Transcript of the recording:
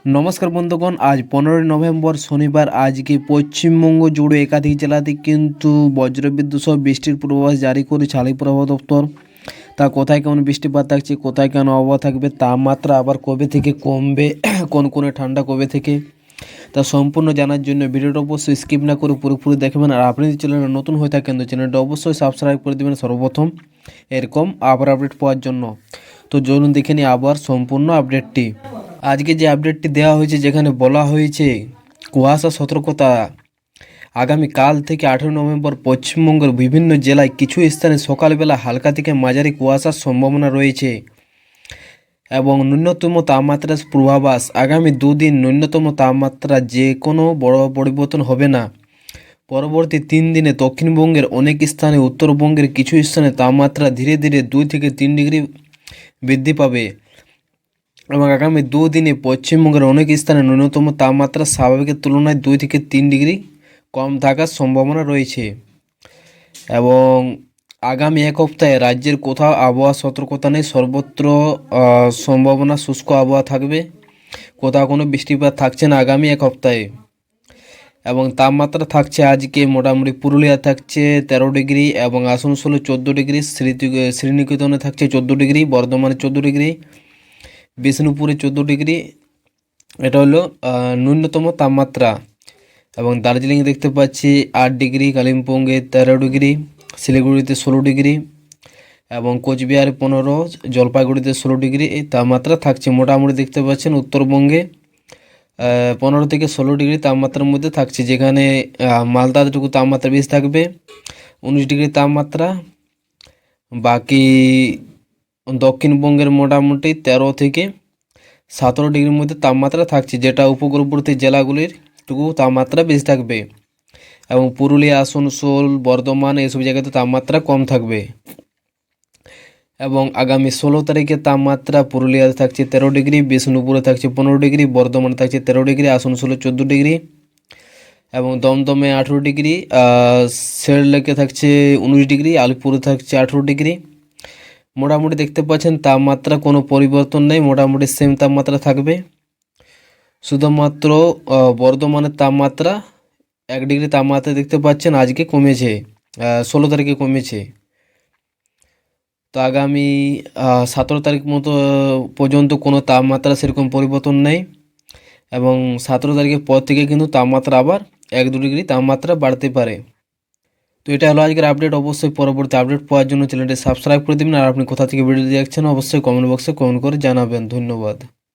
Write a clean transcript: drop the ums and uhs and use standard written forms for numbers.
নমস্কার বন্ধুগণ, আজ 15 নভেম্বর শনিবার। আজকে পশ্চিমবঙ্গ জুড়ে একাধিক জেলাতে কিন্তু বজ্রবিদ্যুৎ সহ বৃষ্টির পূর্বাভাস জারি করেছে আলিপুর আবহাওয়া দপ্তর। তা কোথায় কেমন বৃষ্টিপাত থাকছে, কোথায় কেন আবহাওয়া থাকবে, তাপমাত্রা আবার কবে থেকে কমবে, কোন কোনে ঠান্ডা কবে থেকে, তা সম্পূর্ণ জানার জন্য ভিডিওটা অবশ্যই স্কিপ না করে পুরোপুরি দেখবেন। আর আপনি যদি চ্যানেলে নতুন হয়ে থাকেন তো চ্যানেলটা অবশ্যই সাবস্ক্রাইব করে দেবেন সর্বপ্রথম এরকম আবার আপডেট পাওয়ার জন্য। তো চলুন দেখে নিই আবার সম্পূর্ণ আপডেটটি। আজকে যে আপডেটটি দেওয়া হয়েছে, যেখানে বলা হয়েছে কুয়াশা সতর্কতা আগামীকাল থেকে 18 নভেম্বর পশ্চিমবঙ্গের বিভিন্ন জেলায় কিছু স্থানে সকালবেলা হালকা থেকে মাঝারি কুয়াশার সম্ভাবনা রয়েছে এবং ন্যূনতম তাপমাত্রার পূর্বাভাস আগামী দুদিন ন্যূনতম তাপমাত্রা যে কোনো বড় পরিবর্তন হবে না। পরবর্তী 3 দিনে দক্ষিণবঙ্গের অনেক স্থানে, উত্তরবঙ্গের কিছু স্থানে তাপমাত্রা ধীরে ধীরে 2 থেকে 3 ডিগ্রি বৃদ্ধি পাবে এবং আগামী দুদিনে পশ্চিমবঙ্গের অনেক স্থানে ন্যূনতম তাপমাত্রা স্বাভাবিকের তুলনায় 2 থেকে 3 ডিগ্রি কম থাকার সম্ভাবনা রয়েছে এবং আগামী এক সপ্তাহে রাজ্যের কোথাও আবহাওয়া সতর্কতা নেই। সর্বত্র সম্ভাবনা শুষ্ক আবহাওয়া থাকবে, কোথাও কোনো বৃষ্টিপাত থাকছে না আগামী এক সপ্তাহে। এবং তাপমাত্রা থাকছে আজকে মোটামুটি পুরুলিয়া থাকছে 13 ডিগ্রি এবং আসানসোলে 14 ডিগ্রি, শ্রীনিকেতনে থাকছে 14 ডিগ্রি, বর্ধমানে 14 ডিগ্রি, বিষ্ণুপুরে 14 ডিগ্রি। এটা হলো ন্যূনতম তাপমাত্রা। এবং দার্জিলিং দেখতে পাচ্ছি 8 ডিগ্রি, কালিম্পংয়ে 13 ডিগ্রি, শিলিগুড়িতে 16 ডিগ্রি এবং কোচবিহারে 15, জলপাইগুড়িতে 16 ডিগ্রি এই তাপমাত্রা থাকছে। মোটামুটি দেখতে পাচ্ছেন উত্তরবঙ্গে 15 থেকে 16 ডিগ্রি তাপমাত্রার মধ্যে থাকছে, যেখানে মালদাটুকু তাপমাত্রা বেশি থাকবে 19 ডিগ্রি তাপমাত্রা। বাকি দক্ষিণবঙ্গের মোটামুটি 13 থেকে 17 ডিগ্রির মধ্যে তাপমাত্রা থাকছে, যেটা উপকূলবর্তী জেলাগুলির টুকু তাপমাত্রা বেশি থাকবে এবং পুরুলিয়া, আসানসোল, বর্ধমান এইসব জায়গাতে তাপমাত্রা কম থাকবে। এবং আগামী 16 তারিখে তাপমাত্রা পুরুলিয়াতে থাকছে 13 ডিগ্রি, বিষ্ণুপুরে থাকছে 15 ডিগ্রি, বর্ধমানে থাকছে 13 ডিগ্রি, আসানসোলে 14 ডিগ্রি এবং দমদমে 18 ডিগ্রি, সেললেকে থাকছে 19 ডিগ্রি, আলিপুরে থাকছে 18 ডিগ্রি। মোটামুটি দেখতে পাচ্ছেন তাপমাত্রা কোনো পরিবর্তন নেই, মোটামুটি সেম তাপমাত্রা থাকবে। শুধুমাত্র বর্ধমানের তাপমাত্রা 1 ডিগ্রি তাপমাত্রা দেখতে পাচ্ছেন আজকে কমেছে, 16 তারিখে কমেছে। তো আগামী 17 তারিখ মতো পর্যন্ত কোনো তাপমাত্রা সেরকম পরিবর্তন নেই এবং 17 তারিখের পর থেকে কিন্তু তাপমাত্রা আবার 1-2 ডিগ্রি তাপমাত্রা বাড়তে পারে। তো এটা হলো আজকের আপডেট। অবশ্যই পরবর্তী আপডেট পাওয়ার জন্য চ্যানেলটি সাবস্ক্রাইব করে দেবেন। আর আপনি কোথা থেকে ভিডিও দেখছেন অবশ্যই কমেন্ট বক্সে কমেন্ট করে জানাবেন। ধন্যবাদ।